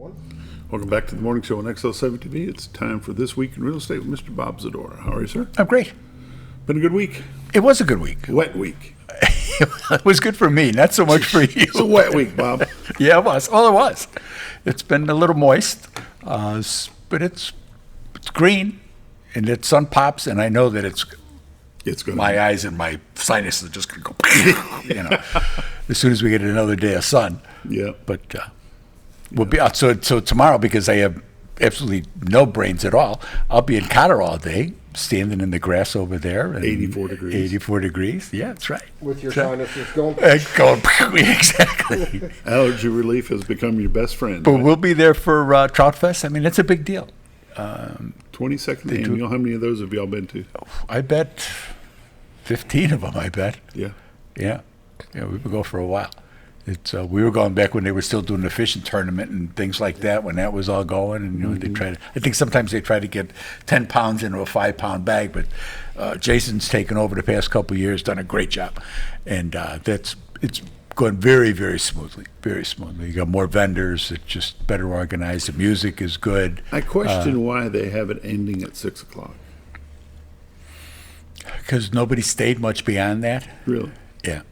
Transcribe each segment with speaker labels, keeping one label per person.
Speaker 1: Welcome back to the morning show on XL7 TV. It's time for This Week in Real Estate with Mr. Bob Zadora. How are you, sir?
Speaker 2: I'm great.
Speaker 1: Been a good week?
Speaker 2: It was a good week.
Speaker 1: Wet week.
Speaker 2: It was good for me, not so much for you.
Speaker 1: It's a wet week, Bob.
Speaker 2: Yeah, it was. Well, it was. It's been a little moist, but it's green, and the sun pops, and I know that it's
Speaker 1: going
Speaker 2: my eyes and my sinuses are just going to go, as soon as we get another day of sun.
Speaker 1: Yeah.
Speaker 2: But we'll be out. So tomorrow, because I have absolutely no brains at all, I'll be in Cotter all day, standing in the grass over there. And
Speaker 1: 84 degrees.
Speaker 2: 84 degrees. Yeah, that's right.
Speaker 3: With your sinuses going.
Speaker 2: Exactly.
Speaker 1: Allergy relief has become your best friend.
Speaker 2: But
Speaker 1: right?
Speaker 2: we'll be there for Trout Fest. I mean, it's a big deal.
Speaker 1: 22nd annual. How many of those have y'all been to?
Speaker 2: I bet 15 of them, I bet.
Speaker 1: Yeah.
Speaker 2: Yeah, we would go for a while. It's we were going back when they were still doing the fishing tournament and things like that, when that was all going, and they try to. I think sometimes they try to get 10 pounds into a 5-pound bag, but Jason's taken over the past couple of years, done a great job, and it's going very, very smoothly, very smoothly. You got more vendors, it's just better organized. The music is good.
Speaker 1: I question why they have it ending at 6 o'clock.
Speaker 2: Because nobody stayed much beyond that.
Speaker 1: Really?
Speaker 2: Yeah.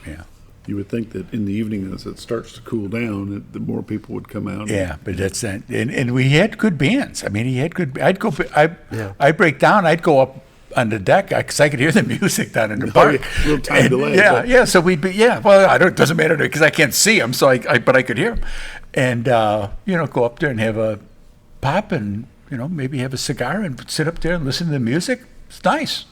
Speaker 2: Yeah.
Speaker 1: You would think that in the evening, as it starts to cool down, the more people would come out.
Speaker 2: Yeah, but that's and we had good bands. I mean, he had good. I'd break down. I'd go up on the deck because I could hear the music down in the park.
Speaker 1: A little time delay.
Speaker 2: Yeah. So we'd be Well, it doesn't matter because I can't see him. So but I could hear him, and go up there and have a pop and maybe have a cigar and sit up there and listen to the music. It's nice,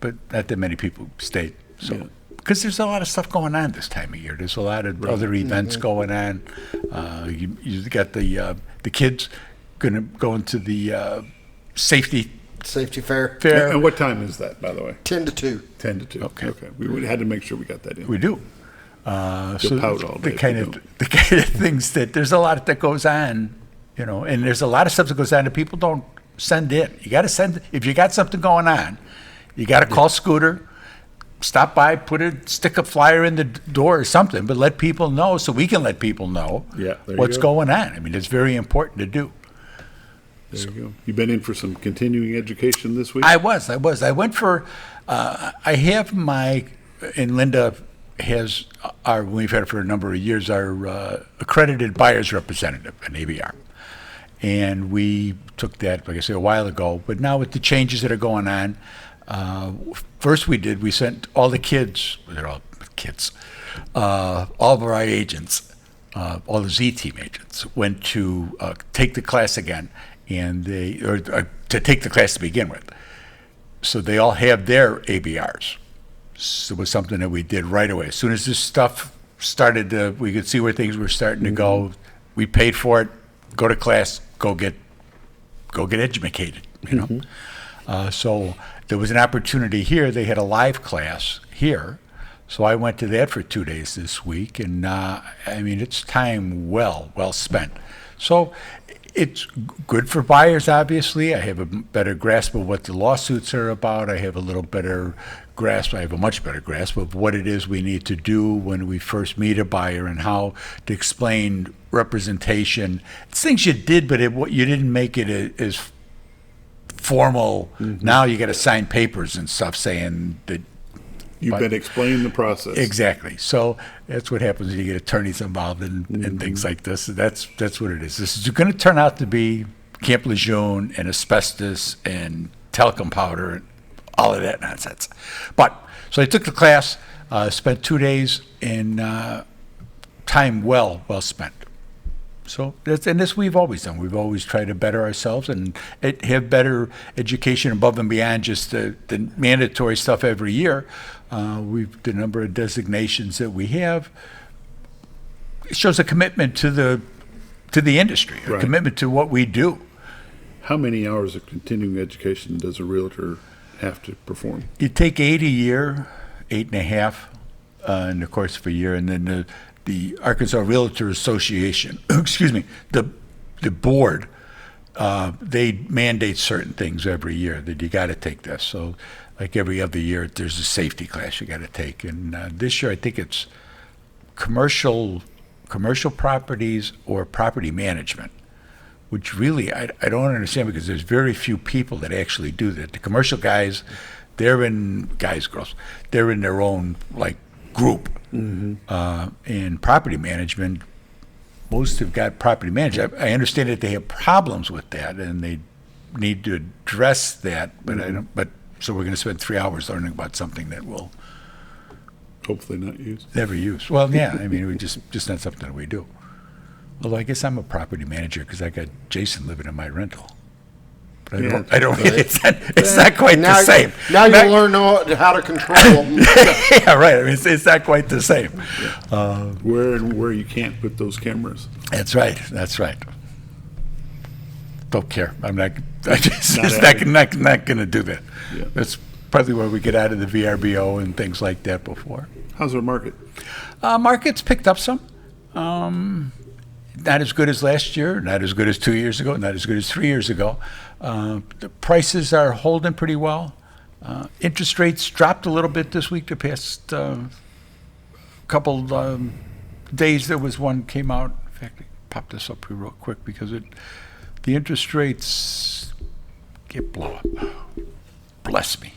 Speaker 2: but not that many people stayed. So. Yeah. Because there's a lot of stuff going on this time of year. There's a lot of other events going on. You got the kids going to go into the safety
Speaker 3: fair.
Speaker 1: Yeah, and what time is that, by the way?
Speaker 3: 10 to 2.
Speaker 1: 10 to 2. Okay. We had to make sure we got that in.
Speaker 2: We do.
Speaker 1: So pout all day
Speaker 2: the kind of things that there's a lot that goes on, and there's a lot of stuff that goes on that people don't send in. You got to send if you got something going on. You got to call Scooter. Stop by, stick a flyer in the door or something, but let people know so we can let people know what's going on. I mean, it's very important to do.
Speaker 1: There you go. You've been in for some continuing education this week?
Speaker 2: I was. I went for, I have and Linda has we've had it for a number of years, our accredited buyer's representative, an ABR. And we took that, like I said, a while ago, but now with the changes that are going on, first we sent all the kids, all of our agents, all the Z-Team agents went to take the class again, and to take the class to begin with. So they all have their ABRs. So it was something that we did right away. As soon as this stuff started, we could see where things were starting to go. We paid for it, go to class, go get educated, So there was an opportunity here. They had a live class here. So I went to that for 2 days this week. And, it's time well spent. So it's good for buyers, obviously. I have a better grasp of what the lawsuits are about. I have a much better grasp of what it is we need to do when we first meet a buyer and how to explain representation. It's things you did, but you didn't make it as formal. Now you got to sign papers and stuff saying that
Speaker 1: you've been explaining the process.
Speaker 2: Exactly. So that's what happens when you get attorneys involved in things like this. That's what it is. This is going to turn out to be Camp Lejeune and asbestos and talcum powder and all of that nonsense. But so I took the class, spent 2 days in time well spent. So this we've always done. We've always tried to better ourselves and have better education above and beyond just the mandatory stuff every year. The number of designations that we have. It shows a commitment to the industry, a commitment to what we do.
Speaker 1: How many hours of continuing education does a realtor have to perform?
Speaker 2: You take 8 a year, 8.5 in the course of a year, and then the Arkansas Realtor Association, the board, they mandate certain things every year that you got to take this. So like every other year, there's a safety class you got to take. And this year, I think it's commercial commercial properties or property management, which really I don't understand because there's very few people that actually do that. The commercial guys, they're in girls, they're in their own like group. In property management, most have got property management. I understand that they have problems with that and they need to address that, but I don't. But so we're going to spend 3 hours learning about something that we'll
Speaker 1: Hopefully not used.
Speaker 2: never use. Well, yeah, I mean, we just not something that we do. Although I guess I'm a property manager because I got Jason living in my rental. But I don't. It's not quite
Speaker 3: now,
Speaker 2: the same.
Speaker 3: Now you learn how to control them.
Speaker 2: Yeah, right. I mean, it's not quite the same.
Speaker 1: Where you can't put those cameras.
Speaker 2: That's right. That's right. Don't care. I'm not. I just
Speaker 1: Not
Speaker 2: not going to do that.
Speaker 1: Yeah.
Speaker 2: That's partly where we get out of the VRBO and things like that before.
Speaker 1: How's our market?
Speaker 2: Market's picked up some. Not as good as last year, not as good as 2 years ago, not as good as 3 years ago. The prices are holding pretty well. Interest rates dropped a little bit this week. The past couple days, there was one came out. In fact, I popped this up here real quick because the interest rates get blow up. Bless me.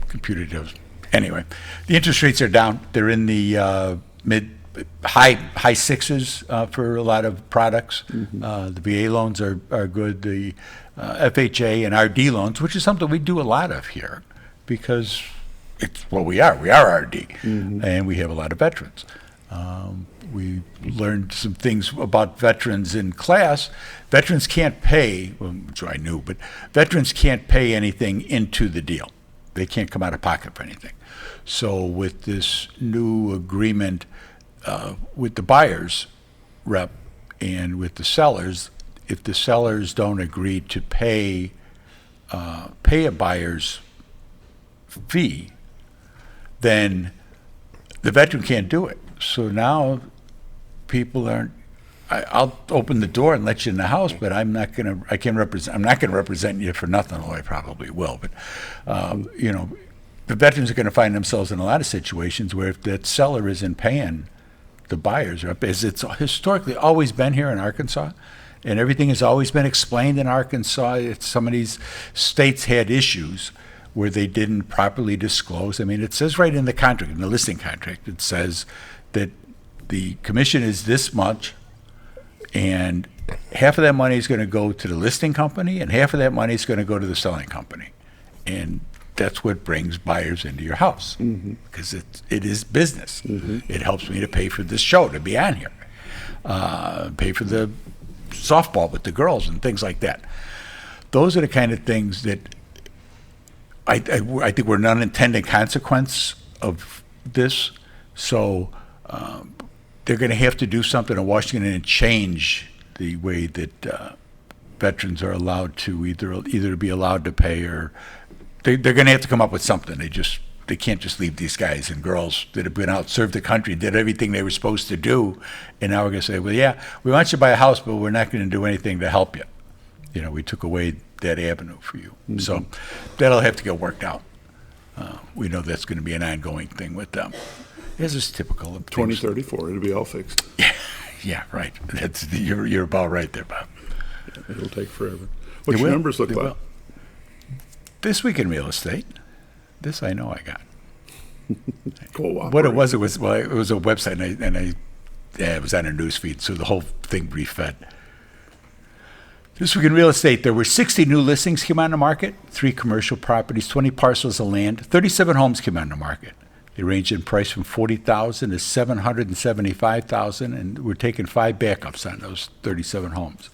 Speaker 2: Computer does. Anyway, the interest rates are down. They're in the high sixes for a lot of products. The VA loans are good. The FHA and RD loans, which is something we do a lot of here, because it's what we are. We are RD, and we have a lot of veterans. We learned some things about veterans in class. Veterans can't pay, which I knew, but veterans can't pay anything into the deal. They can't come out of pocket for anything. So with this new agreement with the buyer's rep and with the sellers, if the sellers don't agree to pay a buyer's fee, then the veteran can't do it. So now people aren't. I'll open the door and let you in the house, but I'm not going to. I can't represent. I'm not going to represent you for nothing. Although I probably will. But the veterans are going to find themselves in a lot of situations where if that seller isn't paying the buyers up, as it's historically always been here in Arkansas, and everything has always been explained in Arkansas. Some of these states had issues where they didn't properly disclose. I mean, it says right in the contract, in the listing contract, it says that the commission is this much, and half of that money is going to go to the listing company, and half of that money is going to go to the selling company. And that's what brings buyers into your house, because it is business. It helps me to pay for this show, to be on here, pay for the softball with the girls and things like that. Those are the kind of things that I think were an unintended consequence of this. So they're going to have to do something in Washington and change the way that veterans are allowed to either be allowed to pay, or they're going to have to come up with something. They can't just leave these guys and girls that have been out, served the country, did everything they were supposed to do, and now we're going to say, well, yeah, we want you to buy a house, but we're not going to do anything to help you. We took away that avenue for you. So that'll have to get worked out. We know that's going to be an ongoing thing with them. This is typical of
Speaker 1: 2034, it'll be all fixed.
Speaker 2: Yeah, right. You're about right there, Bob.
Speaker 1: It'll take forever. What's your numbers look like?
Speaker 2: This week in real estate, this I know I got.
Speaker 1: Cooperate.
Speaker 2: What it was a website, and it was on a news feed, so the whole thing refed. This week in real estate, there were 60 new listings came on the market, 3 commercial properties, 20 parcels of land, 37 homes came on the market. They range in price from $40,000 to $775,000, and we're taking 5 backups on those 37 homes.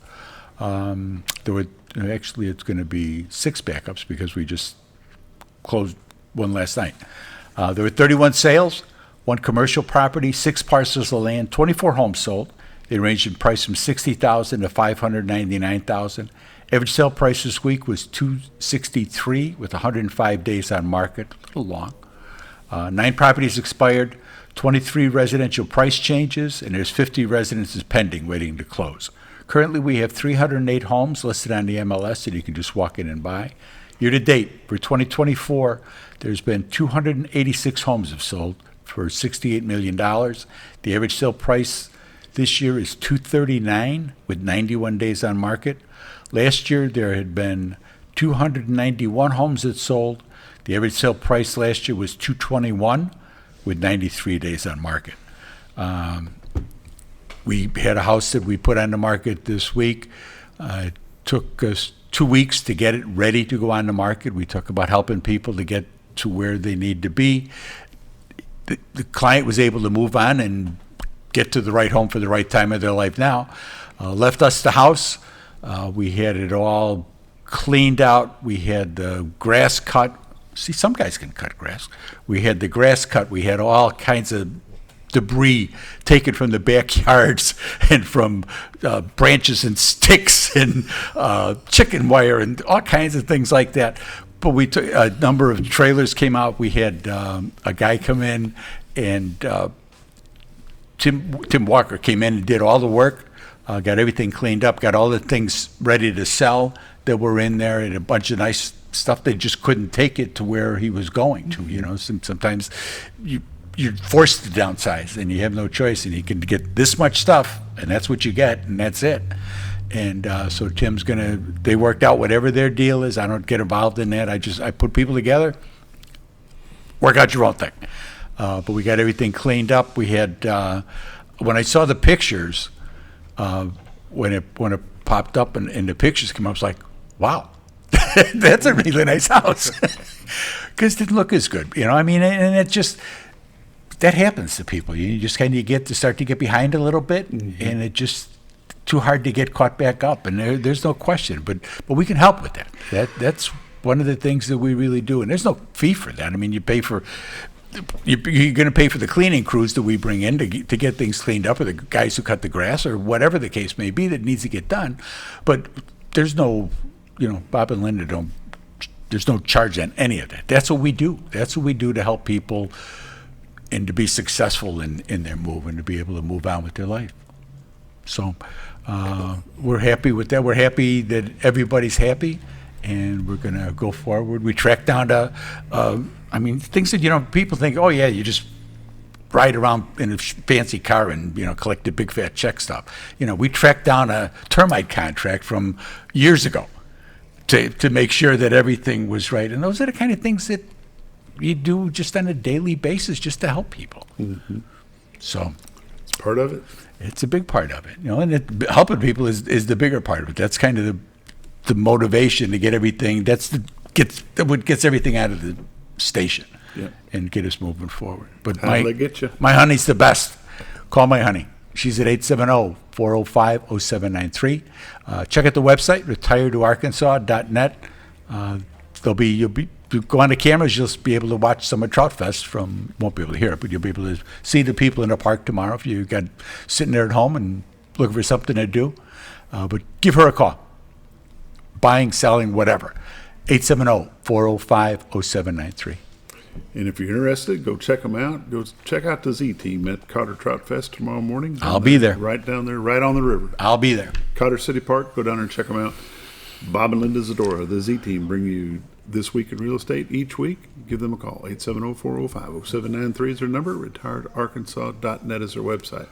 Speaker 2: Actually, it's going to be 6 backups because we just closed one last night. There were 31 sales, 1 commercial property, 6 parcels of land, 24 homes sold. They ranged in price from $60,000 to $599,000. Average sale price this week was $263 with 105 days on market, a little long. 9 properties expired, 23 residential price changes, and there's 50 residences pending waiting to close. Currently, we have 308 homes listed on the MLS that you can just walk in and buy. Year to date, for 2024, there's been 286 homes have sold, for $68 million. The average sale price this year is $239 with 91 days on market. Last year, there had been 291 homes that sold. The average sale price last year was $221 with 93 days on market. We had a house that we put on the market this week. It took us 2 weeks to get it ready to go on the market. We talk about helping people to get to where they need to be. The client was able to move on and get to the right home for the right time of their life now. Left us the house. We had it all cleaned out. We had the grass cut. See, some guys can cut grass. We had the grass cut. We had all kinds of debris taken from the backyards and from branches and sticks and chicken wire and all kinds of things like that. But we took a number of trailers came out. We had a guy come in, and Tim Walker came in and did all the work, got everything cleaned up, got all the things ready to sell that were in there, and a bunch of nice stuff. They just couldn't take it to where he was going to. You know, sometimes you're forced to downsize, and you have no choice, and you can get this much stuff, and that's what you get, and that's it. And so Tim's they worked out whatever their deal is. I don't get involved in that. I put people together, work out your own thing. But we got everything cleaned up. We had, when I saw the pictures, when it popped up and the pictures came up, I was like, wow, that's a really nice house. Because it didn't look as good, you know. I mean, and it just, that happens to people. You just kind of start to get behind a little bit, and it just too hard to get caught back up. And there's no question, but we can help with that. That's one of the things that we really do, and there's no fee for that. I mean, you're going to pay for the cleaning crews that we bring in to get things cleaned up, or the guys who cut the grass, or whatever the case may be that needs to get done. But there's no, Bob and Linda there's no charge on any of that. That's what we do. That's what we do to help people and to be successful in their move and to be able to move on with their life. So we're happy with that. We're happy that everybody's happy, and we're going to go forward. We tracked down things that, people think, oh, yeah, you just ride around in a fancy car and, collect a big fat check stuff. We tracked down a termite contract from years ago to make sure that everything was right. And those are the kind of things that you do just on a daily basis just to help people. Mm-hmm. So
Speaker 1: it's part of it.
Speaker 2: It's a big part of it, and helping people is the bigger part of it. That's kind of the motivation to get everything. That's what gets everything out of the station, and get us moving forward. But
Speaker 1: how do they get you?
Speaker 2: My honey's the best. Call my honey. She's at 870-405-0793. Check out the website, retiredtoarkansas.net. You go on the cameras, you'll be able to watch some of Trout Fest won't be able to hear it, but you'll be able to see the people in the park tomorrow if you got sitting there at home and looking for something to do. But give her a call. Buying, selling, whatever. 870-405-0793.
Speaker 1: And if you're interested, go check them out. Go check out the Z Team at Cotter Trout Fest tomorrow morning.
Speaker 2: I'll be there.
Speaker 1: Right down there, right on the river.
Speaker 2: I'll be there.
Speaker 1: Cotter City Park, go down there and check them out. Bob and Linda Zadora, the Z Team, bring you This Week in Real Estate each week. Give them a call. 870-405-0793 is their number. retiredarkansas.net is their website.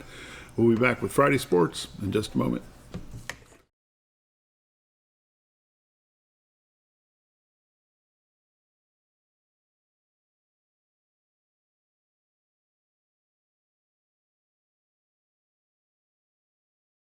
Speaker 1: We'll be back with Friday Sports in just a moment.